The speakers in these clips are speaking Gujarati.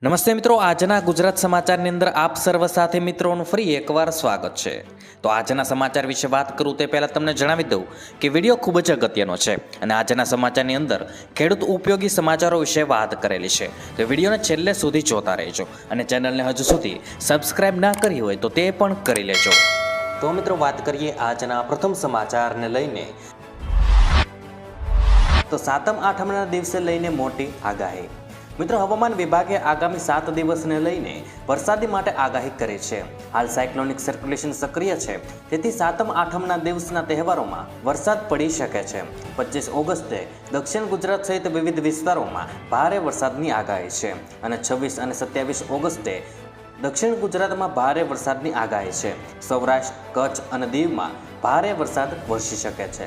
નમસ્તે મિત્રો, આજના ગુજરાત સમાચારની અંદર આપ સર્વ સાથે મિત્રોનું ફરી એકવાર સ્વાગત છે। તો આજના સમાચાર વિશે વાત કરું તે પહેલાં તમને જણાવી દઉં કે વિડીયો ખૂબ જ અગત્યનો છે અને આજના સમાચારની અંદર ખેડૂત ઉપયોગી સમાચારો વિશે વાત કરેલી છે। તો વિડીયોને છેલ્લે સુધી જોતા રહેજો અને ચેનલને હજુ સુધી સબસ્ક્રાઇબ ના કરી હોય તો તે પણ કરી લેજો। તો મિત્રો વાત કરીએ આજના પ્રથમ સમાચારને લઈને। તો સાતમ આઠમના દિવસે લઈને મોટી આગાહી। મિત્રો, હવામાન વિભાગે આગામી 7 દિવસને લઈને વરસાદી માટે આગાહી કરી છે। હાલ સાયક્લોનિક સર્ક્યુલેશન સક્રિય છે, તેથી સાતમ આઠમના દિવસના તહેવારોમાં વરસાદ પડી શકે છે। 25 ઓગસ્ટે દક્ષિણ ગુજરાત સહિત વિવિધ વિસ્તારોમાં ભારે વરસાદની આગાહી છે અને 26 અને 27 ઓગસ્ટે દક્ષિણ ગુજરાતમાં ભારે વરસાદની આગાહી છે। સૌરાષ્ટ્ર, કચ્છ અને દીવમાં ભારે વરસાદ વરસી શકે છે।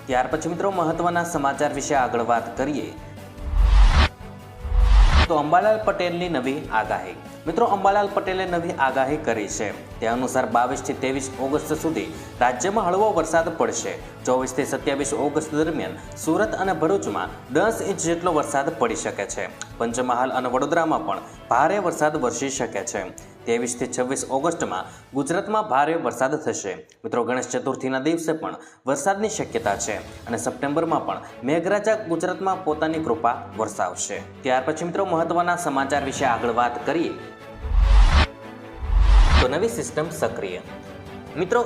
ત્યાર પછી મિત્રો મહત્વના સમાચાર વિશે આગળ વાત કરીએ તો અંબાલાલ પટેલની નવી આગાહી। મિત્રો, અંબાલાલ પટેલે નવી આગાહી કરી છે। તે અનુસાર 22 થી 23 ઓગસ્ટ સુધી રાજ્યમાં હળવો વરસાદ પડશે। 24 થી 27 ઓગસ્ટ દરમિયાન સુરત અને ભરૂચમાં 10 ઇંચ જેટલો વરસાદ પડી શકે છે। પંચમહાલ અને વડોદરામાં પણ ભારે વરસાદ વરસી શકે છે। 23 થી 26 ઓગસ્ટમાં ગુજરાતમાં ભારે વરસાદ થશે। મિત્રો, ગણેશ ચતુર્થીના દિવસે પણ વરસાદની શક્યતા છે અને સપ્ટેમ્બરમાં પણ મેઘરાજા ગુજરાતમાં પોતાની કૃપા વરસાવશે। ત્યાર પછી મિત્રો મહત્વના સમાચાર વિશે આગળ વાત કરીએ તો નવી સિસ્ટમ સક્રિય। મિત્રો,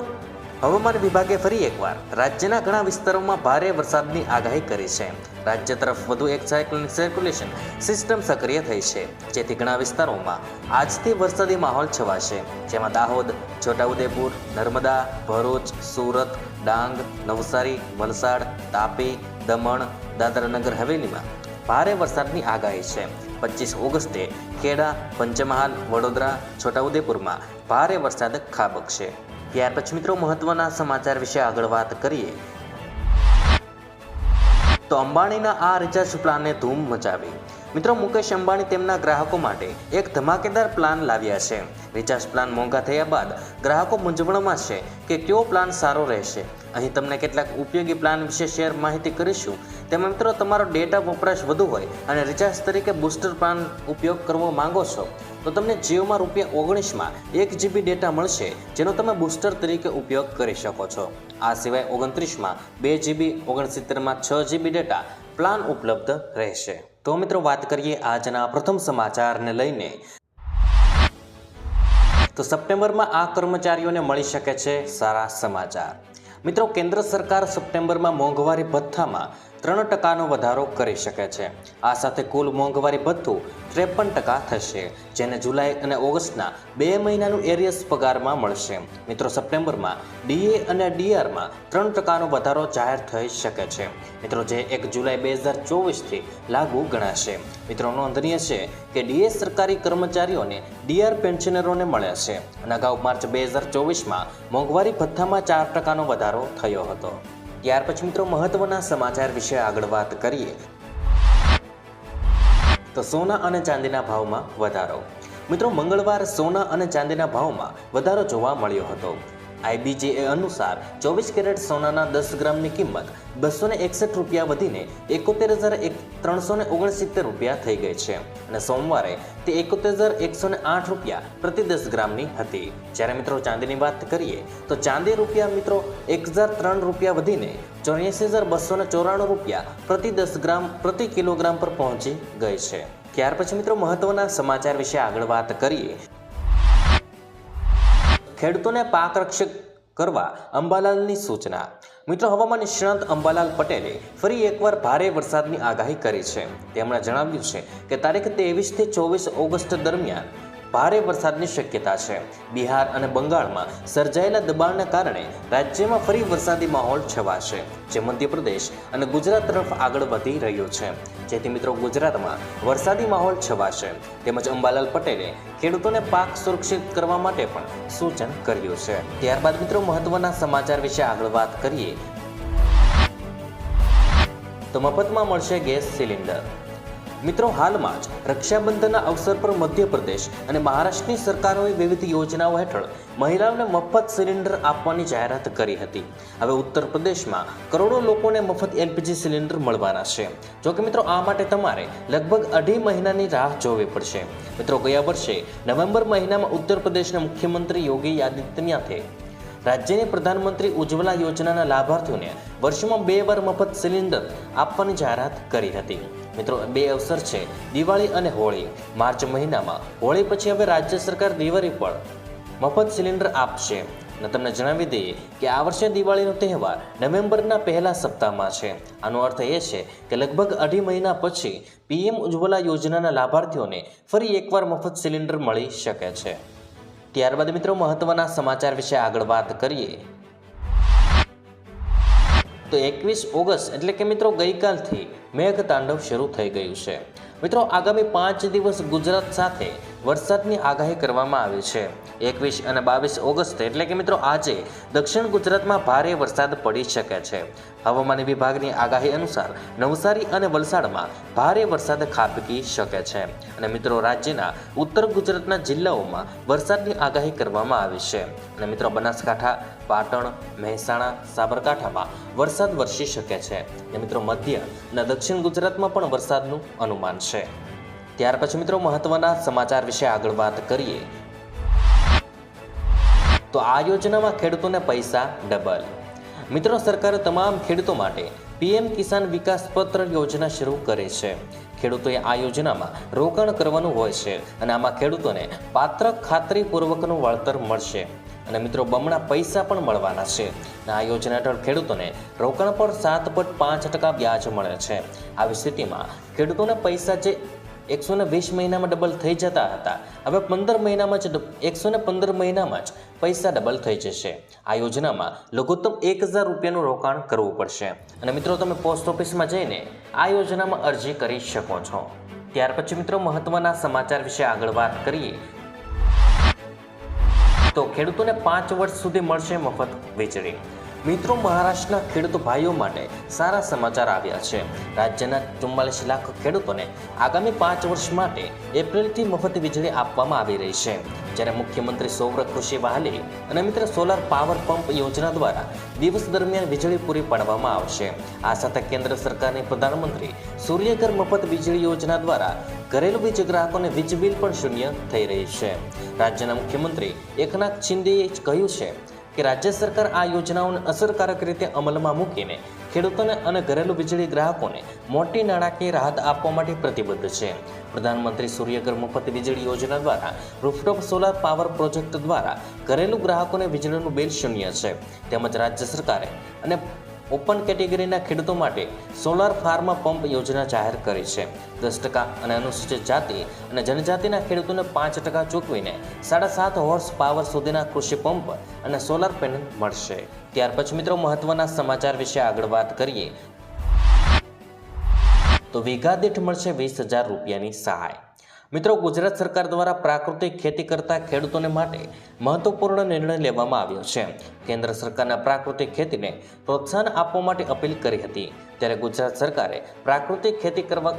હવામાન વિભાગે ફરી એકવાર રાજ્યના ઘણા વિસ્તારોમાં ભારે વરસાદની આગાહી કરી છે। રાજ્ય તરફ વધુ એક સાયક્લોનિક સર્ક્યુલેશન સિસ્ટમ સક્રિય થઈ છે, જેથી ઘણા વિસ્તારોમાં આજથી વરસાદી માહોલ છવાશે, જેમાં દાહોદ, છોટાઉદેપુર, નર્મદા, ભરૂચ, સુરત, ડાંગ, નવસારી, વલસાડ, તાપી, દમણ, દાદરાનગર હવેલીમાં ભારે વરસાદની આગાહી છે। 25 ઓગસ્ટે ખેડા, પંચમહાલ, વડોદરા, છોટાઉદેપુરમાં ભારે વરસાદ ખાબકશે। ત્યાર પછી મિત્રો મહત્વના સમાચાર વિશે આગળ વાત કરીએ તો અંબાણીના આ રિચાર્જ પ્લાનને ધૂમ મચાવી। મિત્રો, મુકેશ અંબાણી તેમના ગ્રાહકો માટે એક ધમાકેદાર પ્લાન લાવ્યા છે। રિચાર્જ પ્લાન મોંઘા થયા બાદ ગ્રાહકો મૂંઝવણમાં છે કે કયો પ્લાન સારો રહેશે। અહીં તમને કેટલાક ઉપયોગી પ્લાન વિશે શેર માહિતી કરીશું। તેમાં મિત્રો તમારો ડેટા વપરાશ વધુ હોય અને રિચાર્જ તરીકે બૂસ્ટર પ્લાન ઉપયોગ કરવો માંગો છો તો તમને જીઓમાં ₹19માં 1 GB ડેટા મળશે, જેનો તમે બૂસ્ટર તરીકે ઉપયોગ કરી શકો છો। આ સિવાય 29માં 2 GB, 69માં 6 GB ડેટા પ્લાન ઉપલબ્ધ રહેશે। તો મિત્રો વાત કરીએ આજના પ્રથમ સમાચારને લઈને તો સપ્ટેમ્બરમાં આ કર્મચારીઓને મળી શકે છે સારા સમાચાર। મિત્રો, કેન્દ્ર સરકાર સપ્ટેમ્બરમાં મોંઘવારી ભથ્થામાં 3% વધારો કરી શકે છે। આ સાથે કુલ મોંઘવારી ભથ્થું 53% થશે, જેને જુલાઈ અને ઓગસ્ટના 2 મહિનાનું એરિયસ પગારમાં મળશે। મિત્રો, સપ્ટેમ્બરમાં ડીએ અને ડીઆરમાં 3% વધારો જાહેર થઈ શકે છે, મિત્રો જે 1 જુલાઈ 2024થી લાગુ ગણાશે। મિત્રો, નોંધનીય છે કે ડીએ સરકારી કર્મચારીઓને, ડીઆર પેન્શનરોને મળે છે અને અગાઉ માર્ચ 2024માં મોંઘવારી ભથ્થામાં 4%નો વધારો થયો હતો। ત્યાર પછી મિત્રો મહત્વના સમાચાર વિશે આગળ વાત કરીએ તો સોના અને ચાંદીના ભાવમાં વધારો। મિત્રો, મંગળવાર સોના અને ચાંદીના ભાવમાં વધારો જોવા મળ્યો હતો। IBJA અનુસાર 24 કેરેટ સોનાના 10 ગ્રામની કિંમત ₹261 વધીને ₹71,369 થઈ ગઈ છે અને સોમવારે તે ₹71,108 પ્રતિ 10 ગ્રામની હતી। જ્યારે મિત્રો ચાંદીની વાત કરીએ તો ચાંદી મિત્રો ₹1,003 વધીને ₹84,294 પ્રતિ 10 ગ્રામ પ્રતિ કિલોગ્રામ પર પહોંચી ગઈ છે। ત્યાર પછી મિત્રો મહત્વના સમાચાર વિશે આગળ વાત કરીએ ખેડૂતોને પાક રક્ષક કરવા અંબાલાલની સૂચના। મિત્રો, હવામાન નિષ્ણાત અંબાલાલ પટેલે ફરી એકવાર ભારે વરસાદની આગાહી કરી છે। તેમણે જણાવ્યું છે કે તારીખ 23 થી 24 ઓગસ્ટ દરમિયાન ભારે વરસાદની શક્યતા છે। બિહાર અને બંગાળમાં સર્જાયેલા દબાણને કારણે રાજ્યમાં ફરી વરસાદી માહોલ છવાશે, જે મધ્યપ્રદેશ અને ગુજરાત તરફ આગળ વધી રહ્યું છે, જેથી મિત્રો ગુજરાતમાં વરસાદી માહોલ છવાશે। તેમજ અંબાલાલ પટેલે ખેડૂતોને પાક સુરક્ષિત કરવા માટે પણ સૂચન કર્યું છે। ત્યારબાદ મિત્રો મહત્વના સમાચાર વિશે આગળ વાત કરીએ તો મફતમાં મળશે ગેસ સિલિન્ડર। મિત્રો, હાલમાં જ રક્ષાબંધનના અવસર પર મધ્યપ્રદેશ અને મહારાષ્ટ્રની સરકારોએ વિવિધ યોજનાઓ હેઠળ મહિલાઓને મફત સિલિન્ડર આપવાની જાહેરાત કરી હતી. હવે ઉત્તર પ્રદેશમાં કરોડો લોકોને મફત એલપીજી સિલિન્ડર મળવાના છે. જોકે મિત્રો, આ માટે તમારે લગભગ 2.5 મહિનાની રાહ જોવી પડશે. મિત્રો, ગયા વર્ષે નવેમ્બર મહિનામાં ઉત્તર પ્રદેશના મુખ્યમંત્રી યોગી આદિત્યનાથે રાજ્યની પ્રધાનમંત્રી ઉજ્જવલા યોજનાના લાભાર્થીઓને વર્ષમાં 2 વાર મફત સિલિન્ડર આપવાની જાહેરાત કરી હતી. મિત્રો, 2 અવસર છે દિવાળી અને હોળી. માર્ચ મહિનામાં હોળી પછી હવે રાજ્ય સરકાર દિવાળી પર મફત સિલિન્ડર આપશે. અને તમને જણાવી દઈએ કે આ વર્ષે દિવાળીનો તહેવાર નવેમ્બરના પહેલા સપ્તાહમાં છે. આનો અર્થ એ છે કે લગભગ 2.5 મહિના પછી પીએમ ઉજ્જવલા યોજનાના લાભાર્થીઓને ફરી એકવાર મફત સિલિન્ડર મળી શકે છે. ત્યારબાદ મિત્રો, મહત્વના સમાચાર વિશે આગળ વાત કરીએ તો 21 ઓગસ્ટ એટલે કે મિત્રો ગઈકાલથી મેઘતાંડવ શરૂ થઈ ગયું છે. મિત્રો, આગામી 5 દિવસ ગુજરાત સાથે વરસાદની આગાહી કરવામાં આવી છે. 21 અને 22 ઓગસ્ટ એટલે કે મિત્રો આજે દક્ષિણ ગુજરાતમાં ભારે વરસાદ પડી શકે છે. હવામાન વિભાગની આગાહી અનુસાર નવસારી અને વલસાડમાં ભારે વરસાદ ખાબકી શકે છે. અને મિત્રો, રાજ્યના ઉત્તર ગુજરાતના જિલ્લાઓમાં વરસાદની આગાહી કરવામાં આવી છે. અને મિત્રો, બનાસકાંઠા, પાટણ, મહેસાણા, સાબરકાંઠામાં વરસાદ વરસી શકે છે. અને મિત્રો, મધ્ય અને દક્ષિણ ગુજરાતમાં પણ વરસાદનું અનુમાન છે. ત્યાર પછી મિત્રો, મહત્વના સમાચાર વિશે આગળ વાત કરીએ તો આ યોજનામાં ખેડૂતોને પૈસા ડબલ. મિત્રો, સરકારે તમામ ખેડૂતો માટે પીએમ કિસાન વિકાસ પત્ર યોજના શરૂ કરી છે. ખેડૂતોએ આ યોજનામાં રોકાણ કરવાનું હોય છે અને આમાં ખેડૂતોને પાત્ર ખાતરીપૂર્વકનું વળતર મળશે. અને મિત્રો, બમણા પૈસા પણ મળવાના છે. અને આ યોજના હેઠળ ખેડૂતોને રોકાણ પર 7.5% વ્યાજ મળે છે. આવી સ્થિતિમાં ખેડૂતોને પૈસા જે 120 મહિનામાં ડબલ થઈ જતા હતા, હવે 115 મહિનામાં જ પૈસા ડબલ થઈ જશે. આ યોજનામાં લઘુત્તમ 1000 રૂપિયાનું રોકાણ કરવું પડશે. અને મિત્રો, તમે પોસ્ટ ઓફિસમાં જઈને આ યોજનામાં અરજી કરી શકો છો. ત્યાર પછી મિત્રો, મહત્વના સમાચાર વિશે આગળ વાત કરીએ તો ખેડૂતોને 5 વર્ષ સુધી મળશે મફત વીજળી. મિત્રો, મહારાષ્ટ્રના ખેડૂત ભાઈઓ માટે સારા સમાચાર આવ્યા છે. રાજ્યના 44 લાખ ખેડૂતોને આગામી 5 વર્ષ માટે એપ્રિલથી મફત વીજળી આપવામાં આવી રહી છે. જ્યારે મુખ્યમંત્રી સૌર કૃષિ વહાલી અને મિત્રો સોલાર પાવર પંપ યોજના દ્વારા દિવસ દરમિયાન વીજળી પૂરી પાડવામાં આવશે. આ સાથે કેન્દ્ર સરકારની પ્રધાનમંત્રી સૂર્યઘર મફત વીજળી યોજના દ્વારા ઘરેલું વીજ ગ્રાહકોને વીજ બિલ પણ શૂન્ય થઈ રહી છે. રાજ્યના મુખ્યમંત્રી એકનાથ શિંદેએ કહ્યું છે કે રાજ્ય સરકાર આ યોજનાઓને અસરકારક રીતે અમલમાં મૂકીને ખેડૂતોને અને ઘરેલું વીજળી ગ્રાહકોને મોટી નાણાકીય રાહત આપવા માટે પ્રતિબદ્ધ છે. પ્રધાનમંત્રી સૂર્યઘર મફત વીજળી યોજના દ્વારા રૂફટોપ સોલાર પાવર પ્રોજેક્ટ દ્વારા ઘરેલું ગ્રાહકોને વીજળીનું બિલ શૂન્ય છે. તેમજ રાજ્ય સરકારે અને ઓપન કેટેગરીના ખેડૂતો માટે સોલાર ફાર્મા પંપ યોજના જાહેર કરી છે. 10% અને અનુસૂચિત જાતિ અને જનજાતિના ખેડૂતોને 5% ચૂકવીને 7.5 હોર્સ પાવર સુધીના કૃષિ પંપ અને સોલાર પેનલ મળશે. ત્યાર પછી મિત્રો, મહત્વના સમાચાર વિશે આગળ વાત કરીએ તો વીઘા દીઠ મળશે 20,000 રૂપિયાની સહાય. મિત્રો, ગુજરાત સરકાર દ્વારા પ્રાકૃતિક ખેતી કરતા ખેડૂતોને માટે મહત્વપૂર્ણ નિર્ણય લેવામાં આવ્યો છે. કેન્દ્ર સરકારના પ્રાકૃતિક ખેતીને પ્રોત્સાહન આપવા માટે અપીલ કરી હતી. ત્યારે ગુજરાત સરકારે પ્રાકૃતિક ખેતી કરવા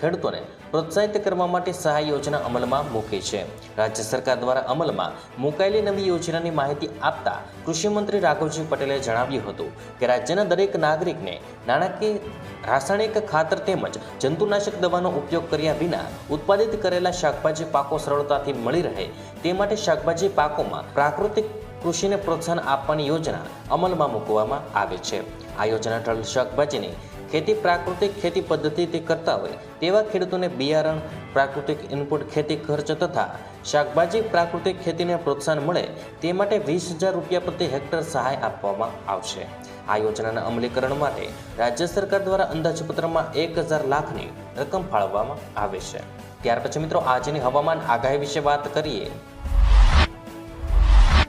ખેડૂતોને પ્રોત્સાહિત કરવા માટે સહાય યોજના અમલમાં મૂકી છે. રાજ્ય સરકાર દ્વારા અમલમાં મુકાયેલી નવી યોજનાની માહિતી આપતા કૃષિમંત્રી રાઘવજી પટેલે જણાવ્યું હતું કે રાજ્યના દરેક નાગરિકને નાણાકીય રાસાયણિક ખાતર તેમજ જંતુનાશક દવાનો ઉપયોગ કર્યા વિના ઉત્પાદિત કરેલા શાકભાજી પાકો સરળતાથી મળી રહે તે માટે શાકભાજી પાકોમાં પ્રાકૃતિક કૃષિને પ્રોત્સાહન આપવાની યોજના અમલમાં મૂકવામાં આવે છે. આ યોજના હેઠળ શાકભાજીની ખેતી પ્રાકૃતિક ખેતી પદ્ધતિથી કરતા હોય તેવા ખેડૂતોને બિયારણ, પ્રાકૃતિક ઇનપુટ ખેતી ખર્ચ તથા શાકભાજી પ્રાકૃતિક ખેતીને પ્રોત્સાહન મળે તે માટે 20,000 રૂપિયા પ્રતિ હેક્ટર સહાય આપવામાં આવશે. આ યોજનાના અમલીકરણ માટે રાજ્ય સરકાર દ્વારા અંદાજપત્રમાં 1,000 લાખની રકમ ફાળવવામાં આવે છે. ત્યાર પછી મિત્રો, આજની હવામાન આગાહી વિશે વાત કરીએ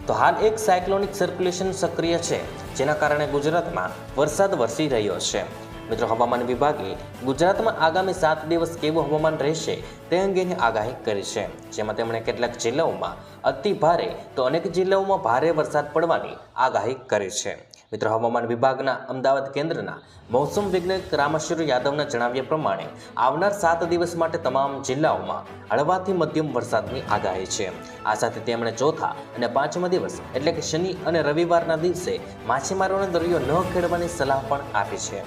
તો હાલ એક સાયક્લોનિક સર્ક્યુલેશન સક્રિય છે, જેના કારણે ગુજરાતમાં વરસાદ વરસી રહ્યો છે. મિત્રો, હવામાન વિભાગે ગુજરાતમાં આગામી 7 દિવસ કેવું હવામાન રહેશે તે અંગેની આગાહી કરી છે. જેમાં તેમણે કેટલાક જિલ્લાઓમાં અતિ ભારે તો અનેક જિલ્લાઓમાં ભારે વરસાદ પડવાની આગાહી કરી છે. મિત્રો, હવામાન વિભાગના અમદાવાદ કેન્દ્રના મૌસમ વૈજ્ઞાનિક રામેશ્વર યાદવના જણાવ્યા પ્રમાણે આવનાર 7 દિવસ માટે તમામ જિલ્લાઓમાં હળવાથી મધ્યમ વરસાદની આગાહી છે. આ સાથે તેમણે ચોથા અને પાંચમા દિવસ એટલે કે શનિ અને રવિવારના દિવસે માછીમારોને દરિયો ન ખેડવાની સલાહ પણ આપી છે.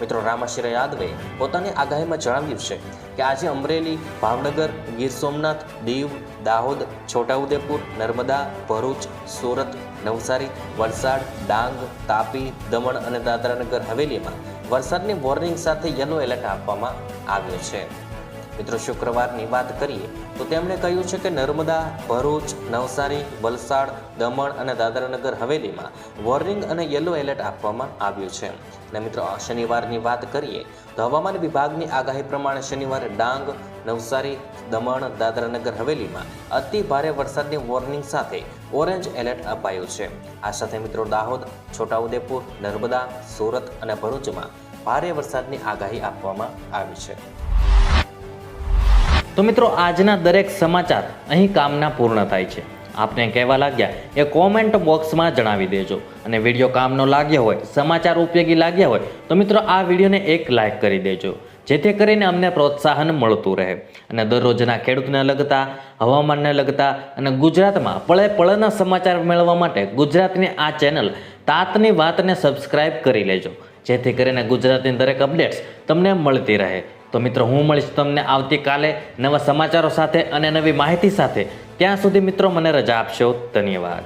મિત્રો, રામેશ્વર યાદવે પોતાની આગાહીમાં જણાવ્યું છે કે આજે અમરેલી, ભાવનગર, ગીર સોમનાથ, દીવ, દાહોદ, છોટાઉદેપુર, નર્મદા, ભરૂચ, સુરત, નવસારી, વલસાડ, ડાંગ, તાપી, દમણ અને દાદરાનગર હવેલીમાં વરસાદની વોર્નિંગ સાથે યલો એલર્ટ આપવામાં આવ્યો છે. મિત્રો, શુક્રવારની વાત કરીએ તો તેમણે કહ્યું છે કે નર્મદા, ભરૂચ, નવસારી, વલસાડ, દમણ અને દાદરાનગર હવેલીમાં વોર્નિંગ અને યલો એલર્ટ આપવામાં આવ્યું છે. અને મિત્રો, શનિવારની વાત કરીએ તો હવામાન વિભાગની આગાહી પ્રમાણે શનિવારે ડાંગ, નવસારી, દમણ, દાદરાનગર હવેલીમાં અતિ ભારે વરસાદની વોર્નિંગ સાથે ઓરેન્જ એલર્ટ અપાયું છે. આ સાથે મિત્રો, દાહોદ, છોટાઉદેપુર, નર્મદા, સુરત અને ભરૂચમાં ભારે વરસાદની આગાહી આપવામાં આવી છે. તો મિત્રો, આજના દરેક સમાચાર અહીં કામના પૂર્ણ થાય છે. આપને કહેવા લાગ્યા એ કોમેન્ટ બોક્સમાં જણાવી દેજો. અને વિડીયો કામનો લાગ્યો હોય, સમાચાર ઉપયોગી લાગ્યા હોય તો મિત્રો આ વિડીયોને એક લાઇક કરી દેજો, જેથી કરીને અમને પ્રોત્સાહન મળતું રહે. અને દરરોજના ખેડૂતને લગતા, હવામાનને લગતા અને ગુજરાતમાં પળે પળના સમાચાર મેળવવા માટે ગુજરાતની આ ચેનલ તાતની વાતને સબસ્ક્રાઇબ કરી લેજો, જેથી કરીને ગુજરાતની દરેક અપડેટ્સ તમને મળતી રહે. તો મિત્રો, હું મળીશ તમને આવતીકાલે નવા સમાચારો સાથે અને નવી માહિતી સાથે. ત્યાં સુધી મિત્રો મને રજા આપશો. ધન્યવાદ.